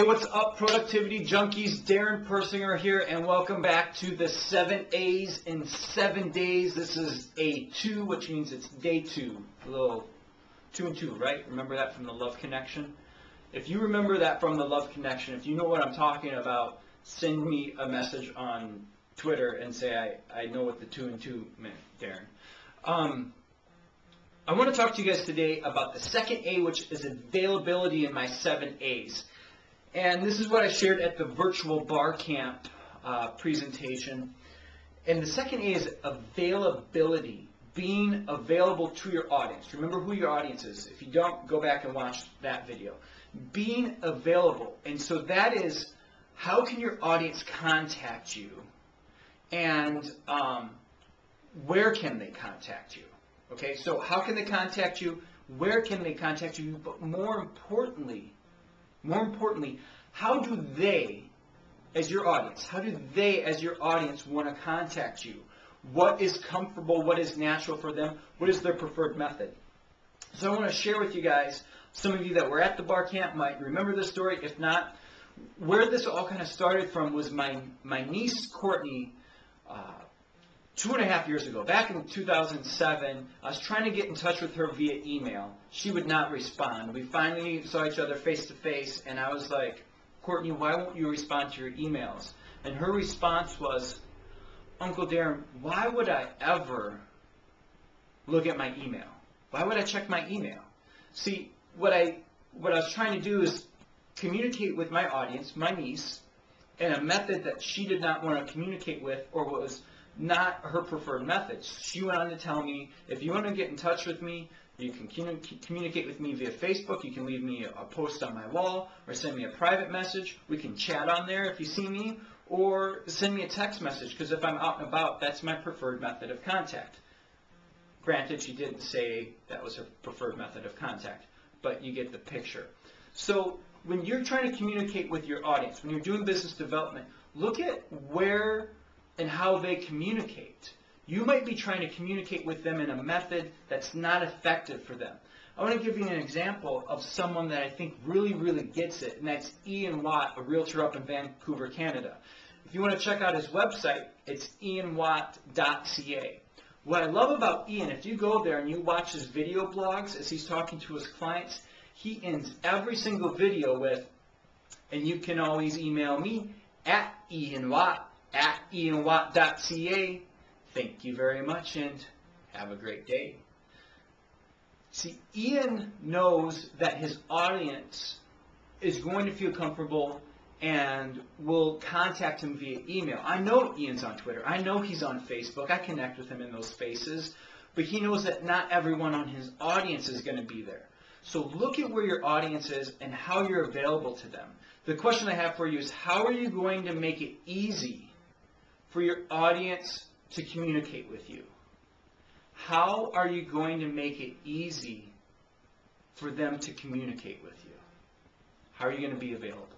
Hey, what's up, productivity junkies? Darren Persinger here, and welcome back to the 7 A's in 7 days. This is A2, which means it's day 2. A little 2 and 2, right? Remember that from the Love Connection? If you remember that from the Love Connection, if you know what I'm talking about, send me a message on Twitter and say I know what the 2 and 2 meant, Darren. I want to talk to you guys today about the second A, which is availability in my 7 A's. And this is what I shared at the virtual bar camp presentation. And the second A is availability, being available to your audience. Remember who your audience is. If you don't, go back and watch that video. Being available. And so that is, how can your audience contact you? And where can they contact you? Okay, so how can they contact you? Where can they contact you? But more importantly, how do they, as your audience, want to contact you? What is comfortable? What is natural for them? What is their preferred method? So I want to share with you guys, some of you that were at the bar camp might remember this story. If not, where this all kind of started from was my niece, Courtney, 2.5 years ago, back in 2007, I was trying to get in touch with her via email. She would not respond. We finally saw each other face to face, and I was like, Courtney, why won't you respond to your emails? And her response was, Uncle Darren, why would I ever look at my email? Why would I check my email? See, what I was trying to do is communicate with my audience, my niece, in a method that she did not want to communicate with, or was not her preferred method. She went on to tell me, if you want to get in touch with me, you can communicate with me via Facebook. You can leave me a post on my wall or send me a private message. We can chat on there if you see me, or send me a text message, because if I'm out and about, that's my preferred method of contact. Granted, she didn't say that was her preferred method of contact, but you get the picture. So when you're trying to communicate with your audience, when you're doing business development, look at where and how they communicate. You might be trying to communicate with them in a method that's not effective for them. I want to give you an example of someone that I think really, really gets it, and that's Ian Watt, a realtor up in Vancouver, Canada. If you want to check out his website, it's ianwatt.ca. What I love about Ian, if you go there and you watch his video blogs as he's talking to his clients, he ends every single video with, and you can always email me at ianwatt@ianwatt.ca. Thank you very much and have a great day. See, Ian knows that his audience is going to feel comfortable and will contact him via email. I know Ian's on Twitter. I know he's on Facebook. I connect with him in those spaces. But he knows that not everyone on his audience is going to be there. So look at where your audience is and how you're available to them. The question I have for you is, how are you going to make it easy for your audience to communicate with you? How are you going to make it easy for them to communicate with you? How are you going to be available?